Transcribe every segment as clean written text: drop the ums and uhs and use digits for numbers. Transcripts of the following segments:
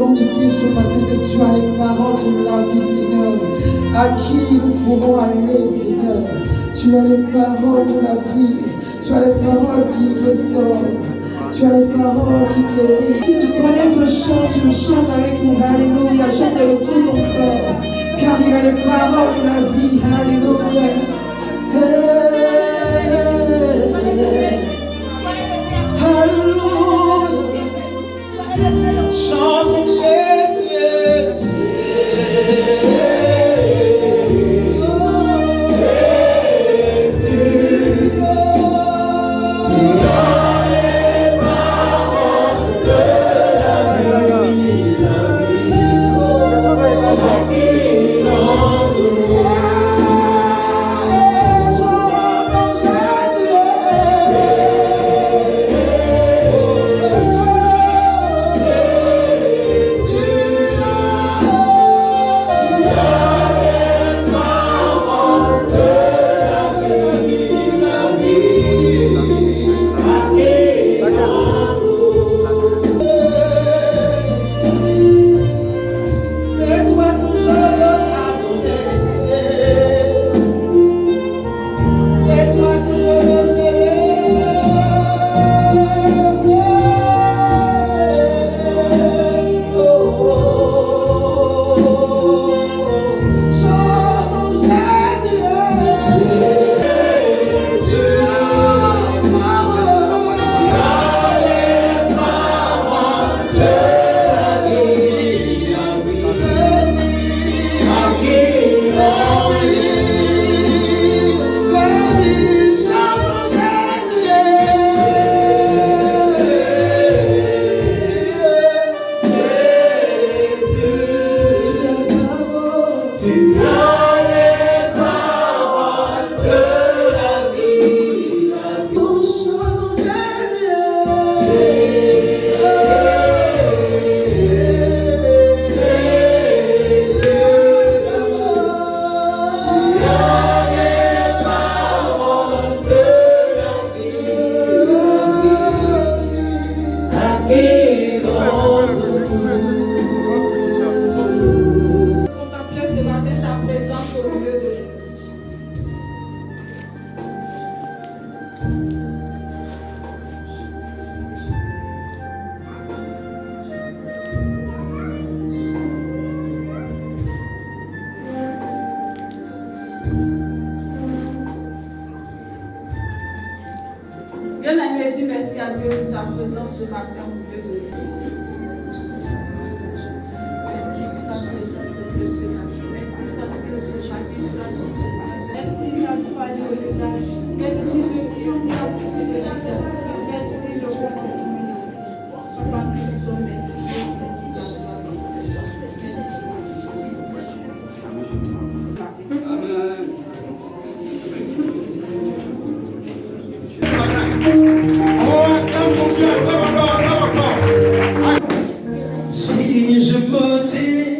voulons te dire ce matin que tu as les paroles de la vie, Seigneur. À qui nous pourrons aller, Seigneur? Tu as les paroles de la vie. Tu as les paroles qui restaurent. Tu as les paroles qui guérissent. Si tu connais ce chant, tu le chantes avec nous. Alléluia. Chante-le de tout ton cœur. Car il a les paroles de la vie. Alléluia. Alléluia. Chantons Jésus. Bien-aimé, dis merci à Dieu pour sa présence ce matin au milieu de l'église. Merci pour sa présence ce matin. Merci parce que ce matin nous a dit. Merci d'Alpha et Omega. Merci de Dieu qui a fait de Jésus. Merci le commencement. Ce matin nous sommes merci. Si je peux dire,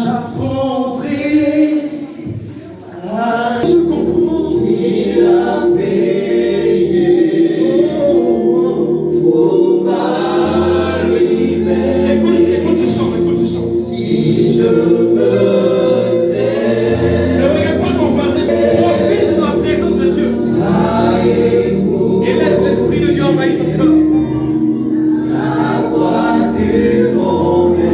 j'apprendrai à je comprends qu'il a payé pour ma liberté. Écoute ce chant. Si je me tais, ne regarde pas ton voisin, profite de la présence de Dieu et laisse l'Esprit de Dieu envahir ton cœur. La voix du monde.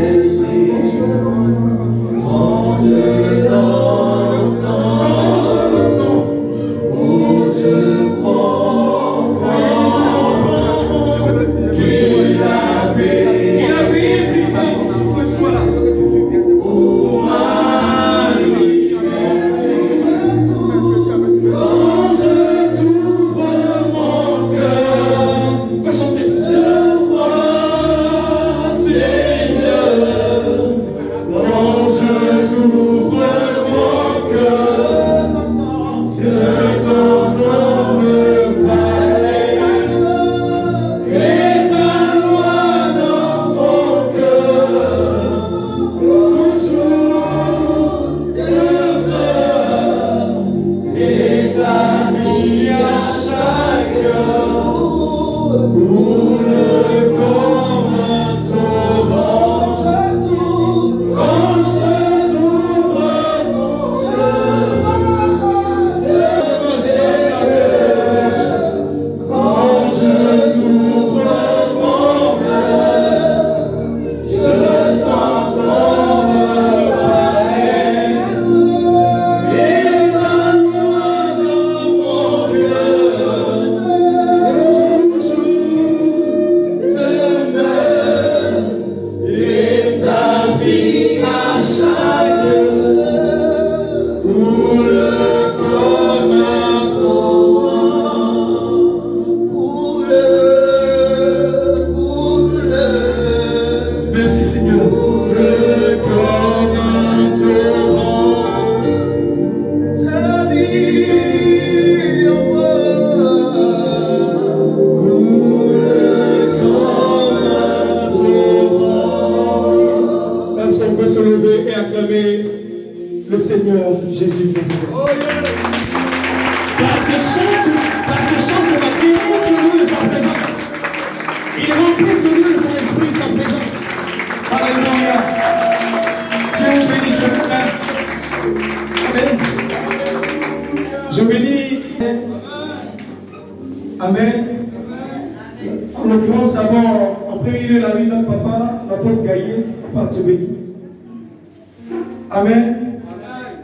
le Seigneur Jésus de Nazareth. Oh, yeah. Par ce chant ce matin, il monte ce lieu de sa présence. Il remplit ce lieu de son esprit, de sa présence. Alléluia. Dieu vous bénisse ce matin. Amen. Je bénis. Amen. En l'occurrence, d'abord, en premier lieu, la vie de notre papa, l'apôtre Gaillet, papa te bénit. Amen.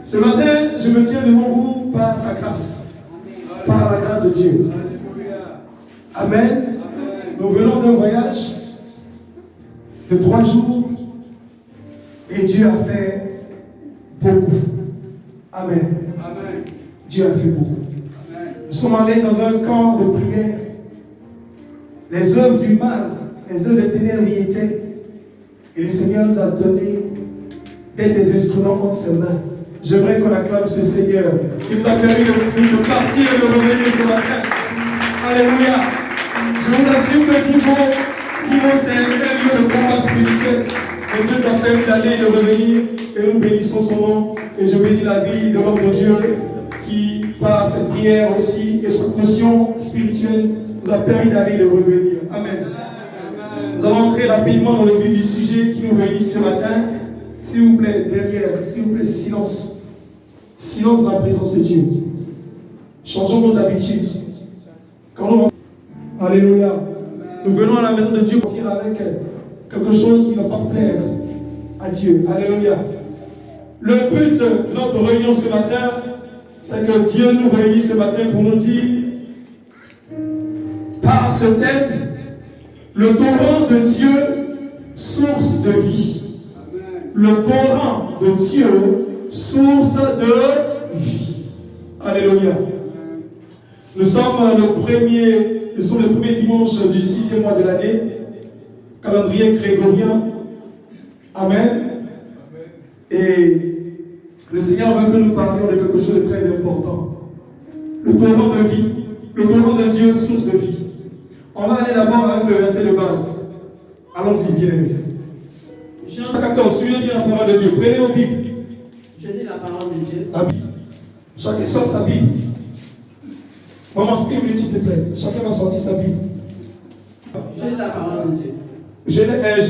Ce matin, je me tiens devant vous par sa grâce, par la grâce de Dieu. Amen. Nous venons d'un voyage de 3 jours et Dieu a fait beaucoup. Amen. Dieu a fait beaucoup. Nous sommes allés dans un camp de prière. Les œuvres du mal, les œuvres des ténèbres y étaient. Et le Seigneur nous a donné d'être des instruments entre ses mains. J'aimerais qu'on acclame ce Seigneur qui nous a permis de partir et de revenir ce matin. Alléluia. Je vous assure que Timo, c'est un lieu de combat spirituel. Et Dieu t'a permis d'aller et de revenir. Et nous bénissons son nom. Et je bénis la vie de l'homme de Dieu qui, par cette prière aussi et son conscience spirituelle, nous a permis d'aller et de revenir. Amen. Nous allons entrer rapidement dans le vif du sujet qui nous réunit ce matin. S'il vous plaît, derrière, s'il vous plaît, silence. Silence dans la présence de Dieu. Changeons nos habitudes. Quand on... Alléluia. Nous venons à la maison de Dieu pour partir avec quelque chose qui ne va pas plaire à Dieu. Alléluia. Le but de notre réunion ce matin, c'est que Dieu nous réunit ce matin pour nous dire, par ce thème, le torrent de Dieu, source de vie. Le torrent de Dieu, source de vie. Alléluia. Nous sommes le premier dimanche du 6e mois de l'année, calendrier grégorien. Amen. Et le Seigneur veut que nous parlions de quelque chose de très important. Le torrent de vie, le torrent de Dieu, source de vie. On va aller d'abord avec le verset de base. Allons-y, bien aimés. Jean 14, suivez bien la parole de Dieu. Prenez vos Bibles. Je lis la parole de Dieu. La Bible. Chacun sort sa Bible. Maman, s'il te plaît. Chacun va sortir sa Bible. Je lis la parole de Dieu.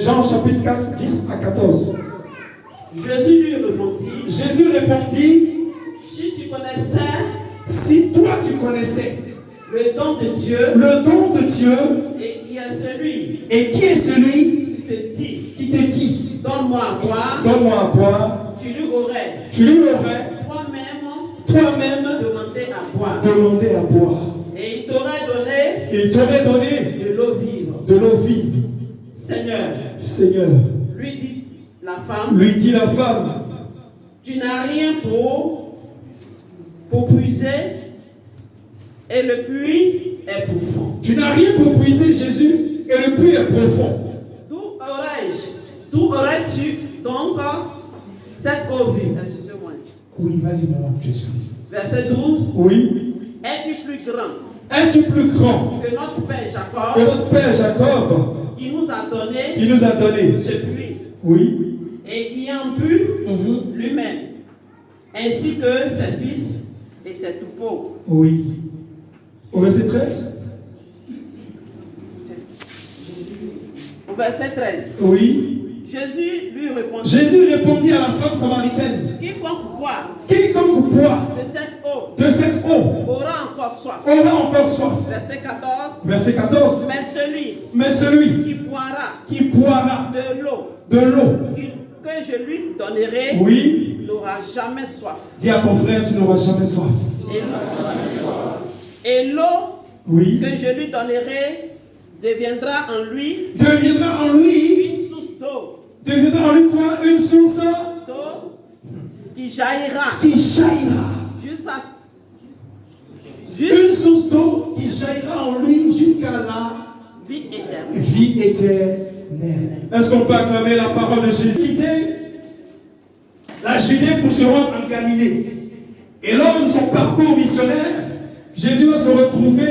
Jean chapitre 4, 10 à 14. Jésus lui répondit. Jésus répondit, si toi tu connaissais le don de Dieu, et qui est celui qui te dit, donne-moi à boire, tu lui aurais toi-même demandé à boire. Et il t'aurait donné de l'eau vive. Seigneur, lui dit la femme, tu n'as rien pour puiser, et le puits est profond. Tu n'as rien pour puiser, Jésus, et le puits est profond. D'où aurais-tu donc cette eau vive? Excusez-moi. Oui, vas-y, maman, je suis. Verset 12. Oui. Es-tu plus grand que notre Père Jacob, qui nous a donné ce puits, oui, et qui en but lui-même, ainsi que ses fils et ses troupeaux? Oui. Au verset 13. Au verset 13. Oui. Jésus lui répondit à la femme samaritaine, quiconque boit de cette eau aura encore soif. Verset 14. Mais celui qui boira de l'eau que je lui donnerai, oui, n'aura jamais soif. Dis à ton frère, tu n'auras jamais soif. Et l'eau, oui, que je lui donnerai deviendra en lui une source d'eau. Deviendra en lui quoi? Une source d'eau qui jaillira. Une source d'eau qui jaillira en lui jusqu'à la vie éternelle. Est-ce qu'on peut acclamer la parole de Jésus? Quitter la Judée pour se rendre en Galilée. Et lors de son parcours missionnaire, Jésus va se retrouver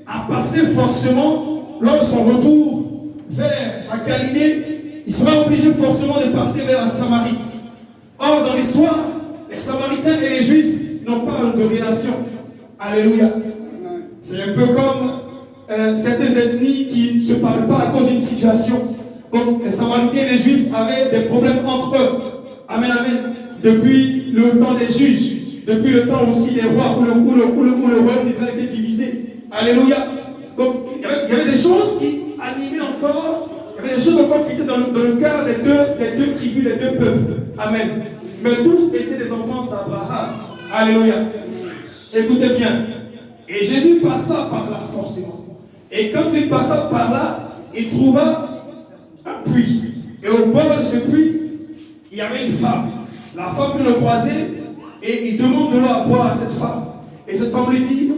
à passer forcément, lors de son retour vers la Galilée, il sera obligé forcément de passer vers la Samarie. Or, dans l'histoire, Samaritains et les Juifs n'ont pas de relation. Alléluia. C'est un peu comme certaines ethnies qui ne se parlent pas à cause d'une situation. Donc les Samaritains et les Juifs avaient des problèmes entre eux. Amen, amen. Depuis le temps des juges, depuis le temps aussi des rois où le royaume d'Israël était divisé. Alléluia. Donc il y avait des choses qui animaient encore, il y avait des choses encore qui étaient dans le cœur des deux tribus, des deux peuples. Amen. Mais tous étaient des enfants d'Abraham. Alléluia. Écoutez bien. Et Jésus passa par là, forcément. Et quand il passa par là, il trouva un puits. Et au bord de ce puits, il y avait une femme. La femme peut le croiser et il demande de l'eau à boire à cette femme. Et cette femme lui dit,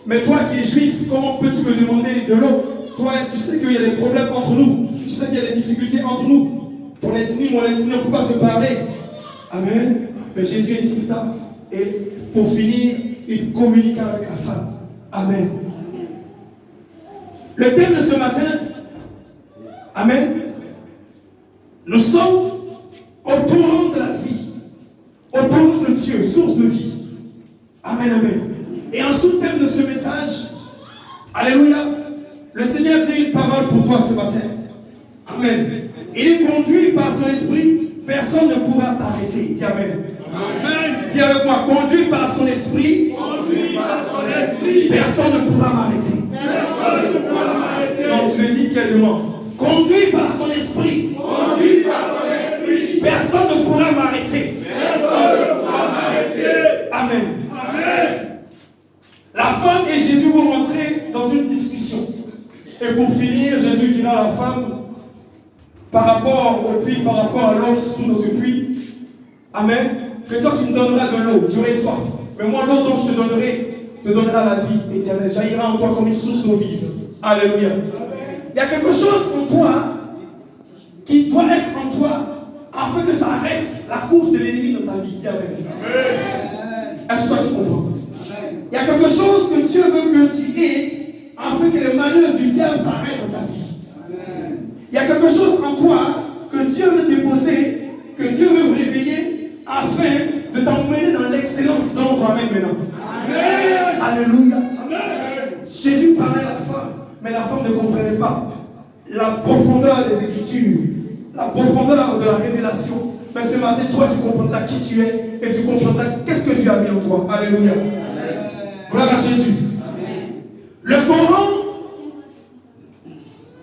mais toi qui es juif, comment peux-tu me demander de l'eau? Toi, tu sais qu'il y a des problèmes entre nous. Tu sais qu'il y a des difficultés entre nous. Ton ethnie, mon ethnie, on ne peut pas se parler. Amen. Mais Jésus insista. Et pour finir, il communiqua avec la femme. Amen. Le thème de ce matin, amen, nous sommes au torrent de la vie, au torrent de Dieu, source de vie. Amen, amen. Et en sous-thème de ce message, alléluia, le Seigneur dit une parole pour toi ce matin. Amen. Il est conduit par son esprit, personne ne pourra t'arrêter. Dis amen. Amen. Dis avec moi, conduit par son esprit, personne ne pourra m'arrêter. Personne ne pourra m'arrêter. Donc tu le dis tièdement. Conduit par son esprit, personne ne pourra m'arrêter. Personne ne pourra m'arrêter. Amen. Amen. La femme et Jésus vont rentrer dans une discussion. Et pour finir, Jésus dira à la femme, par rapport au puits, par rapport à l'eau qui se trouve dans ce puits, amen, que toi tu me donneras de l'eau, j'aurai soif. Mais moi, l'eau dont je te donnera la vie éternelle, jaillira en toi comme une source d'eau vive. Alléluia. Il y a quelque chose en toi qui doit être en toi afin que ça arrête la course de l'ennemi dans ta vie. Dis amen. Est-ce que toi tu comprends? Il y a quelque chose que Dieu veut que tu aies afin que les manœuvres du diable s'arrêtent dans ta vie. Il y a quelque chose en toi que Dieu veut déposer, que Dieu veut réveiller afin de t'emmener dans l'excellence dans toi-même maintenant. Amen. Alléluia. Amen. Jésus parlait à la femme, mais la femme ne comprenait pas la profondeur des Écritures, la profondeur de la révélation. Mais ce matin, toi, tu comprendras qui tu es et tu comprendras qu'est-ce que Dieu a mis en toi. Alléluia. Gloire à Jésus. Amen. Le torrent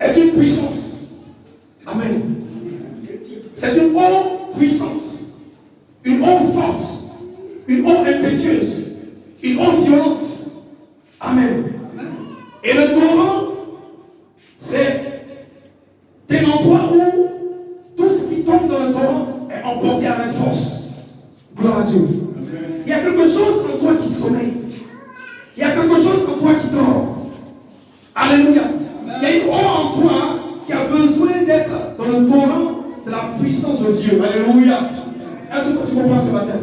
est une puissance. Amen. C'est une eau puissance, une eau forte, une eau impétueuse, une eau violente. Amen. Et le torrent, c'est un endroit où tout ce qui tombe dans le torrent est emporté avec force. Gloire à Dieu. Il y a quelque chose en toi qui sommeille. Il y a quelque chose en toi qui dort. Alléluia. Il y a une eau en toi qui a besoin d'être dans le torrent de la puissance de Dieu. Alléluia. Est-ce que tu comprends ce matin?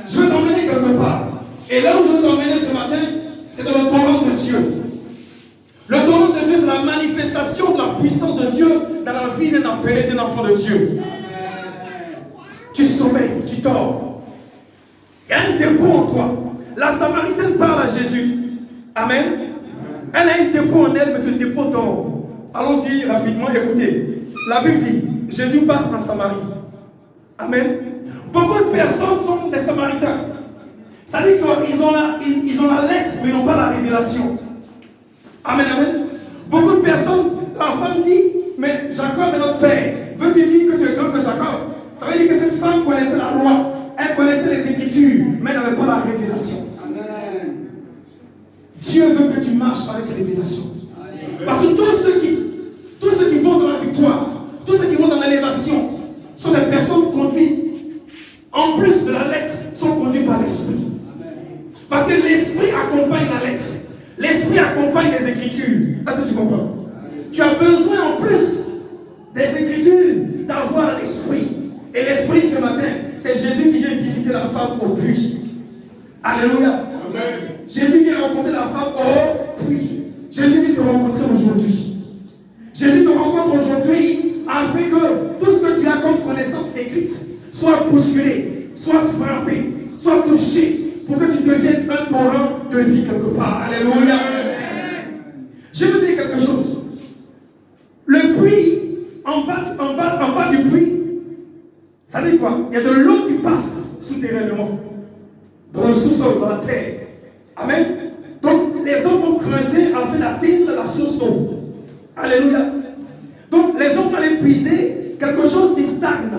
Je veux t'emmener quelque part. Et là où je veux t'emmener ce matin, c'est dans le torrent de Dieu. Le torrent de Dieu, c'est la manifestation de la puissance de Dieu dans la vie d'un appelé, d'un enfant de Dieu. Tu sommeilles, tu dors. Il y a un dépôt en toi. La Samaritaine parle à Jésus. Amen. Elle a un dépôt en elle, mais ce dépôt dort. Allons-y rapidement, écoutez. La Bible dit, Jésus passe en Samarie. Amen. Beaucoup de personnes sont des Samaritains. Ça dit qu'ils ont la lettre, mais ils n'ont pas la révélation. Amen, amen. Beaucoup de personnes, la femme dit, mais Jacob est notre père. Veux-tu dire que tu es grand que Jacob? Ça veut dire que cette femme connaissait la loi, elle connaissait les Écritures, mais elle n'avait pas la révélation. Amen. Dieu veut que tu marches avec la révélation. Amen. Parce que tous ceux qui vont dans la victoire, tous ceux qui vont dans l'élévation, sont des personnes conduites, en plus de la lettre, sont conduits par l'Esprit. Parce que l'Esprit accompagne la lettre. L'Esprit accompagne les Écritures. Est-ce que tu comprends? Tu as besoin en plus des Écritures d'avoir l'Esprit. Et l'Esprit ce matin, c'est Jésus qui vient visiter la femme au puits. Alléluia. Amen. Jésus vient rencontrer la femme au puits. Jésus vient te rencontrer aujourd'hui. Jésus te rencontre aujourd'hui afin que tout ce que tu as comme connaissance écrite soit bousculé, soit frappé, soit touché pour que tu deviennes un torrent de vie quelque part. Alléluia. Je veux dire quelque chose. Le puits, en bas du puits, ça veut dire quoi? Il y a de l'eau qui passe souterrainement, dans le sous-sol, dans la terre. Amen. Donc, les hommes vont creuser afin d'atteindre la source d'eau. Alléluia. Donc, les gens vont aller puiser quelque chose qui stagne.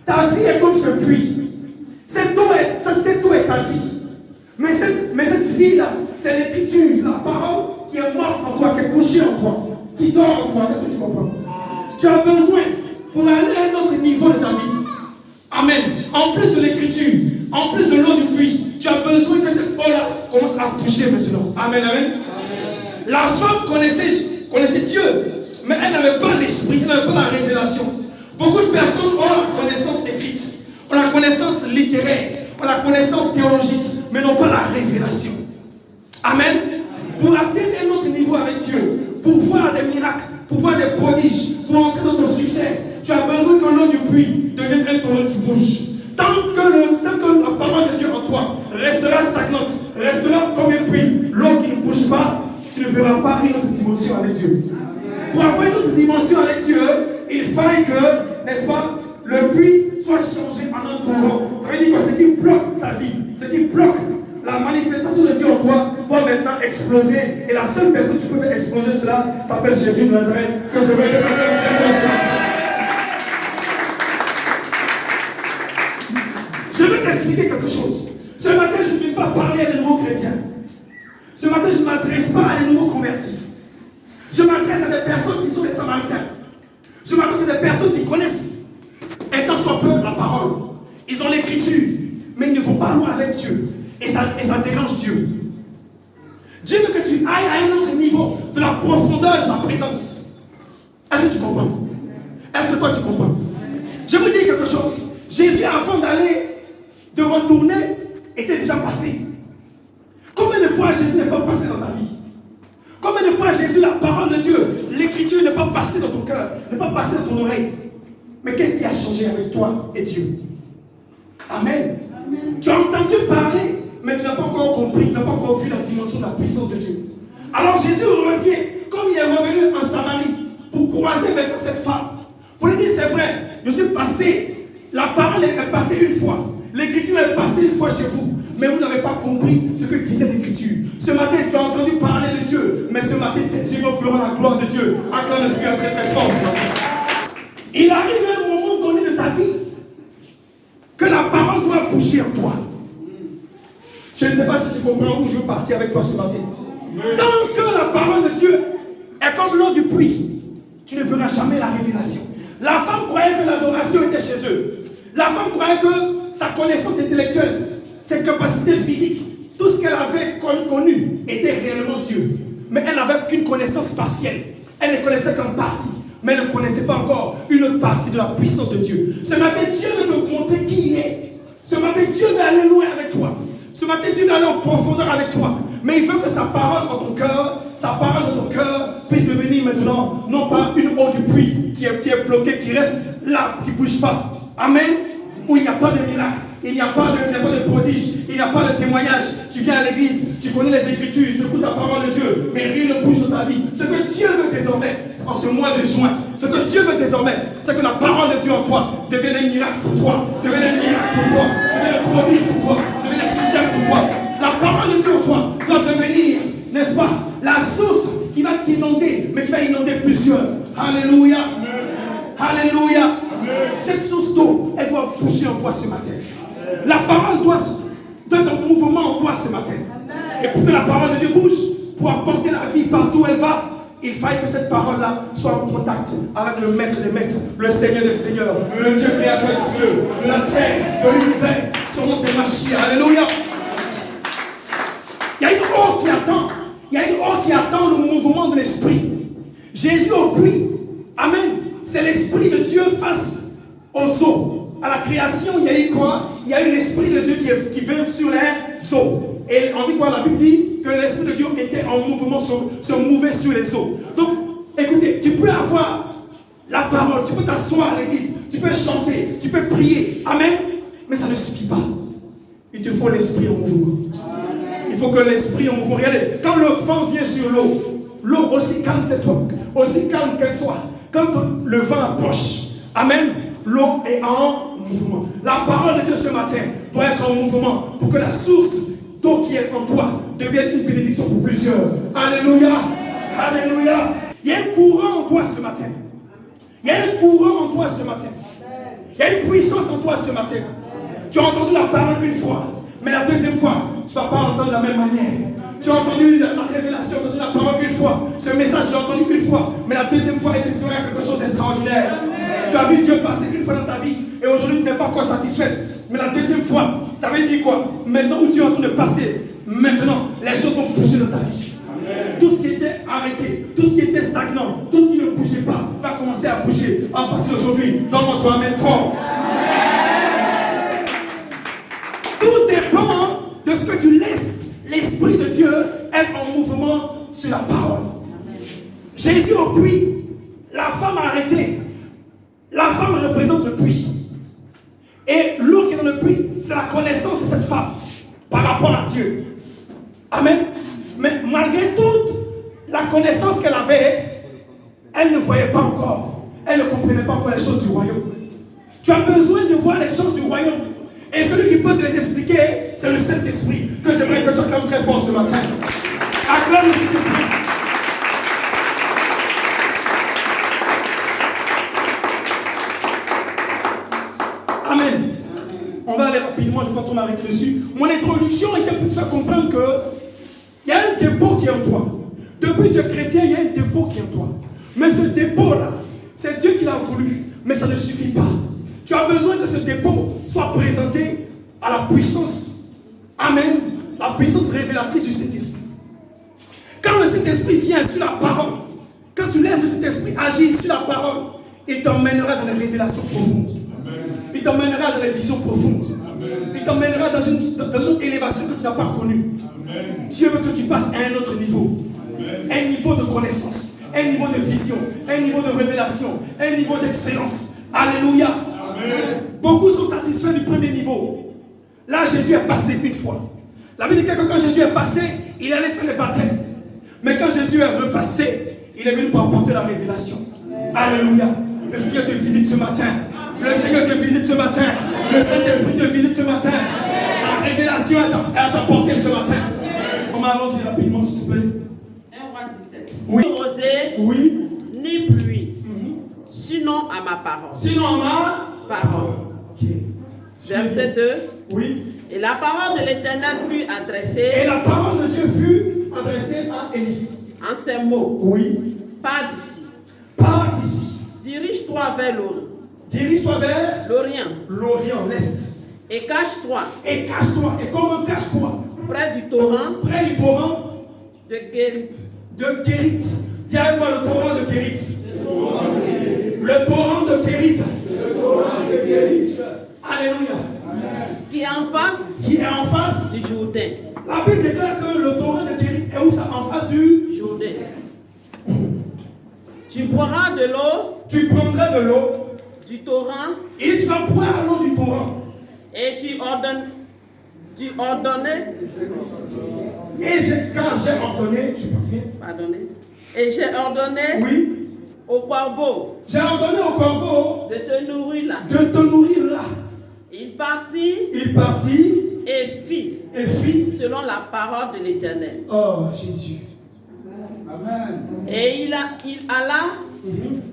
Ta vie est comme ce puits. Cette eau est ta vie. Mais cette vie-là, c'est l'écriture, c'est la parole qui est morte en toi, qui est couchée en toi, qui dort en toi. Est-ce que tu comprends? Tu as besoin, pour aller à un autre niveau de ta vie. Amen. En plus de l'écriture, en plus de l'eau du puits, tu as besoin que cette eau-là commence à bouger maintenant. Amen, amen. La femme connaissait Dieu, mais elle n'avait pas l'esprit, elle n'avait pas la révélation. Beaucoup de personnes ont la connaissance écrite, ont la connaissance littéraire, ont la connaissance théologique, mais n'ont pas la révélation. Amen. Pour atteindre un autre niveau avec Dieu, pour voir des miracles, pour voir des prodiges, pour entrer dans ton succès, tu as besoin que l'eau du puits devienne un torrent qui bouge. Tant que la parole de Dieu en toi restera stagnante, restera comme un puits, l'eau qui ne bouge pas, tu ne verras pas une autre dimension avec Dieu. Pour avoir une autre dimension avec Dieu, il faille que, n'est-ce pas, le puits soit changé en un torrent. Ça veut dire que ce qui bloque ta vie, ce qui bloque la manifestation de Dieu en toi, va maintenant exploser. Et la seule personne qui peut faire exploser cela s'appelle Jésus de Nazareth, que je vais te Je vais t'expliquer quelque chose. Ce matin, je ne vais pas parler à des nouveaux chrétiens. Ce matin, je ne m'adresse pas à des nouveaux convertis. Je m'adresse à des personnes qui sont des Samaritains. Je m'adresse à des personnes qui connaissent, et tant soit peu, la parole. Ils ont l'écriture, mais ils ne vont pas loin avec Dieu. Et ça dérange Dieu. Dieu veut que tu ailles à un autre niveau de la profondeur de sa présence. Est-ce que tu comprends? Est-ce que toi tu comprends? Je veux dire quelque chose. Jésus, avant de retourner, était déjà passé. Combien de fois Jésus n'est pas passé dans ta vie? Combien de fois Jésus, la parole de Dieu, l'écriture n'est pas passée dans ton cœur, n'est pas passée dans ton oreille? Mais qu'est-ce qui a changé avec toi et Dieu? Amen. Tu as entendu parler, mais tu n'as pas encore compris, tu n'as pas encore vu la dimension de la puissance de Dieu. Alors Jésus revient, comme il est revenu en Samarie, pour croiser maintenant cette femme. Pour lui dire, c'est vrai, je suis passé, la parole est passée une fois, l'écriture est passée une fois chez vous, mais vous n'avez pas compris ce que disait l'écriture. Ce matin, tu as entendu parler de Dieu, mais ce matin, tes yeux feront la gloire de Dieu. Acclame le Seigneur très très fort. Il arrive à un moment donné de ta vie que la parole doit bouger en toi. Je ne sais pas si tu comprends où je veux partir avec toi ce matin. Tant que la parole de Dieu est comme l'eau du puits, tu ne verras jamais la révélation. La femme croyait que l'adoration était chez eux. La femme croyait que sa connaissance intellectuelle, ses capacités physiques, tout ce qu'elle avait connu était réellement Dieu. Mais elle n'avait qu'une connaissance partielle. Elle ne connaissait qu'en partie. Mais elle ne connaissait pas encore une autre partie de la puissance de Dieu. Ce matin, Dieu veut te montrer qui il est. Ce matin, Dieu veut aller loin avec toi. Ce matin, Dieu veut aller en profondeur avec toi. Mais il veut que sa parole dans ton cœur, sa parole dans ton cœur puisse devenir maintenant, non pas une eau du puits qui est bloquée, qui reste là, qui ne bouge pas. Amen. Où il n'y a pas de miracle, il n'y a pas de prodige, il n'y a pas de témoignage. Tu viens à l'église, tu connais les Écritures, tu écoutes la parole de Dieu, mais rien ne bouge dans ta vie. Ce que Dieu veut désormais, en ce mois de juin, ce que Dieu veut désormais, c'est que la parole de Dieu en toi devienne un miracle pour toi, devienne un miracle pour toi, devienne un prodige pour toi, devienne un succès pour toi. La parole de Dieu en toi doit devenir, n'est-ce pas, la source qui va t'inonder, mais qui va inonder plusieurs. Alléluia. Alléluia. Cette source d'eau, elle doit bouger en toi ce matin. La parole doit être en mouvement en toi ce matin. Et pour que la parole de Dieu bouge, pour apporter la vie partout où elle va, il faille que cette parole-là soit en contact avec le maître des maîtres, le Seigneur des seigneurs, le Dieu créateur des cieux, de la terre, de l'univers. Son nom c'est Machia. Alléluia. Il y a une eau qui attend. Il y a une eau qui attend le mouvement de l'esprit. Jésus au puits. Amen. C'est l'esprit de Dieu face aux eaux. À la création, il y a eu quoi? Il y a eu l'esprit de Dieu qui vient sur les eaux. Et on dit quoi? La Bible dit que l'esprit de Dieu était en mouvement, se mouvait sur les eaux. Donc, écoutez, tu peux avoir la parole, tu peux t'asseoir à l'église, tu peux chanter, tu peux prier. Amen. Mais ça ne suffit pas. Il te faut l'esprit en mouvement. Il faut que l'esprit en mouvement. Regardez, quand le vent vient sur l'eau, l'eau aussi calme cette fois, aussi calme qu'elle soit, quand le vent approche, amen, l'eau est en mouvement. La parole de Dieu ce matin doit être en mouvement pour que la source d'eau qui est en toi devienne une bénédiction pour plusieurs. Alléluia. Alléluia. Il y a un courant en toi ce matin. Il y a un courant en toi ce matin. Il y a une puissance en toi ce matin. Tu as entendu la parole une fois, mais la deuxième fois, tu ne vas pas entendre de la même manière. Tu as entendu la révélation, tu as entendu la parole une fois. Ce message, tu l'as entendu une fois, mais la deuxième fois, il te fera quelque chose d'extraordinaire. Tu as vu Dieu passer une fois dans ta vie, et aujourd'hui, tu n'es pas encore satisfaite. Mais la deuxième fois, ça veut dire quoi? Maintenant où tu es en train de passer, maintenant, les choses vont bouger dans ta vie. Amen. Tout ce qui était arrêté, tout ce qui était stagnant, tout ce qui ne bougeait pas, va commencer à bouger à partir d'aujourd'hui. Donne-moi toi, amen fort. Amen. Tout dépend de ce que tu laisses l'Esprit de Dieu être en mouvement sur la parole. Amen. Jésus au puits, la femme a arrêté. La femme représente le puits. Et l'eau qui est dans le puits, c'est la connaissance de cette femme par rapport à Dieu. Amen. Mais malgré toute la connaissance qu'elle avait, elle ne voyait pas encore. Elle ne comprenait pas encore les choses du royaume. Tu as besoin de voir les choses du royaume. Et celui qui peut te les expliquer, c'est le Saint-Esprit. Que j'aimerais que tu acclames très fort ce matin. Acclame le Saint-Esprit. Amen. On va aller rapidement, je ne vais pas trop m'arrêter dessus. Mon introduction était pour te faire comprendre que il y a un dépôt qui est en toi. Depuis que tu es chrétien, il y a un dépôt qui est en toi. Mais ce dépôt-là, c'est Dieu qui l'a voulu. Mais ça ne suffit pas. Tu as besoin que ce dépôt soit présenté à la puissance. Amen. La puissance révélatrice du Saint-Esprit. Quand le Saint-Esprit vient sur la parole, quand tu laisses le Saint-Esprit agir sur la parole, il t'emmènera dans les révélations profondes. Il t'emmènera dans les visions profondes. Amen. Il t'emmènera dans une élévation que tu n'as pas connue. Amen. Dieu veut que tu passes à un autre niveau. Amen. Un niveau de connaissance, un niveau de vision, un niveau de révélation, un niveau d'excellence. Alléluia. Amen. Beaucoup sont satisfaits du premier niveau. Là, Jésus est passé une fois. La Bible dit que quand Jésus est passé, il allait faire le baptême. Mais quand Jésus est repassé, il est venu pour apporter la révélation. Amen. Alléluia. Le Seigneur te visite ce matin. Le Seigneur te visite ce matin. Le Saint-Esprit te visite ce matin. La révélation est à ta portée ce matin. On m'allons-y rapidement, s'il vous plaît. 1 Roi 17. Oui. Ni rosée, Oui. ni pluie. Sinon à ma parole. Sinon à ma parole. Ok. Verset 2. Oui. Et la parole de l'Éternel fut adressée. Et la parole de Dieu fut adressée à Élie. En ces mots. Oui. Pars d'ici. Pars d'ici. Dirige-toi vers l'Orient. Dirige-toi vers l'Orient. L'Orient, l'Est. Et cache-toi. Et cache-toi. Et comment cache-toi? Près du torrent. Près du torrent. De Guérit. De Guérit. Dis avec moi le torrent de Guérit. Le torrent de Guérit. Le torrent de Guérit. Alléluia. Qui est en face. Qui est en face du Jourdain. La Bible déclare que le torrent de Guérit est où ça? En face du Jourdain. Tu boiras de l'eau. Tu prendras de l'eau du torrent. Et tu vas boire l'eau du torrent. Et tu ordonnais. Et quand j'ai ordonné, je pense bien. Pardonnez. Et j'ai ordonné. Oui. Au corbeau. J'ai ordonné au corbeau. De te nourrir là. De te nourrir là. Il partit. Il partit. Et fit. Et fit. Selon la parole de l'Éternel. Oh Jésus. Amen. Et il alla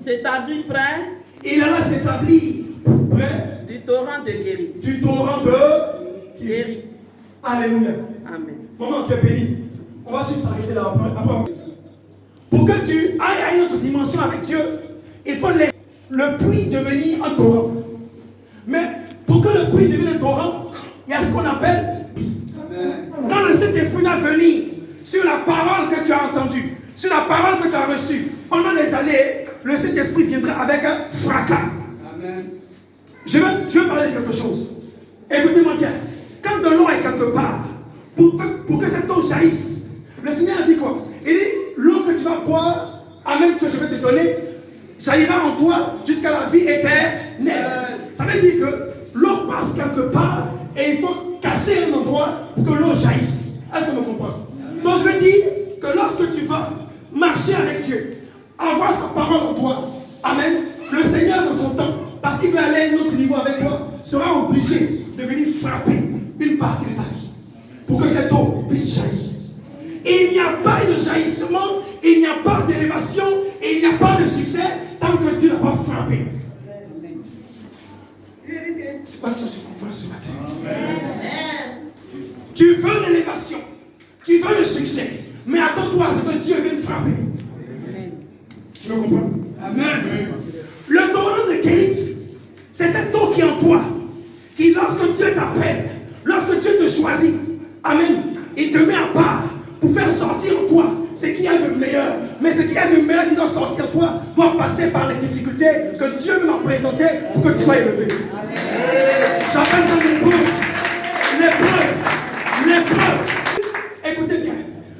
s'établir près. Il alla s'établir près du torrent de Guérit. Du torrent de Guérit. Alléluia. Amen. Maman, tu es béni. On va juste arrêter là après. Pour que tu ailles à une autre dimension avec Dieu, il faut laisser le puits devenir un torrent. Mais pour que le puits devienne un torrent, il y a ce qu'on appelle. Amen. Quand le Saint-Esprit va venir sur la parole que tu as entendue, sur la parole que tu as reçue, pendant les années, le Saint-Esprit viendra avec un fracas. Amen. Je veux parler de quelque chose. Écoutez-moi bien. Quand de l'eau est quelque part, pour que cette eau jaillisse, le Seigneur a dit quoi? Il dit, l'eau que tu vas boire, amen, que je vais te donner, jaillira en toi jusqu'à la vie éternelle. Ça veut dire que l'eau passe quelque part Et il faut casser un endroit pour que l'eau jaillisse. Est-ce qu'on me comprend? Donc je veux dire que lorsque tu vas marcher avec Dieu, avoir sa parole en toi, amen, le Seigneur dans son temps, parce qu'il veut aller à un autre niveau avec toi, sera obligé de venir frapper une partie de ta vie pour que cette eau puisse jaillir. Et il n'y a pas de jaillissement, il n'y a pas d'élévation, et il n'y a pas de succès tant que Dieu n'a pas frappé. C'est pas ça que je comprends ce matin. Tu veux l'élévation, tu veux le succès, mais attends-toi à ce que Dieu vienne frapper. Tu me comprends? Amen. Le torrent de Kérit, c'est cette eau qui est en toi, qui lorsque Dieu t'appelle, lorsque Dieu te choisit, amen, il te met à part pour faire sortir en toi ce qu'il y a de meilleur. Mais ce qu'il y a de meilleur qui doit sortir en toi doit passer par les difficultés que Dieu m'a présentées pour que tu sois élevé. J'appelle ça l'épreuve. L'épreuve. Écoutez bien.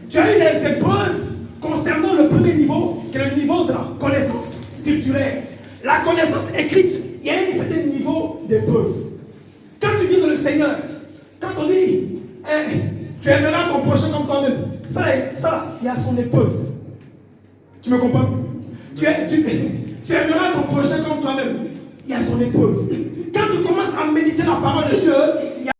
Tu as eu des épreuves concernant le premier niveau, qui est le niveau de la connaissance scripturaire. La connaissance écrite, il y a un certain niveau d'épreuve. Quand tu dis dans le Seigneur, quand on dit, tu aimeras ton prochain comme toi-même, ça, il y a son épreuve. Tu me comprends? Tu aimeras ton prochain comme toi-même, il y a son épreuve. Quand tu commences à méditer la parole de Dieu,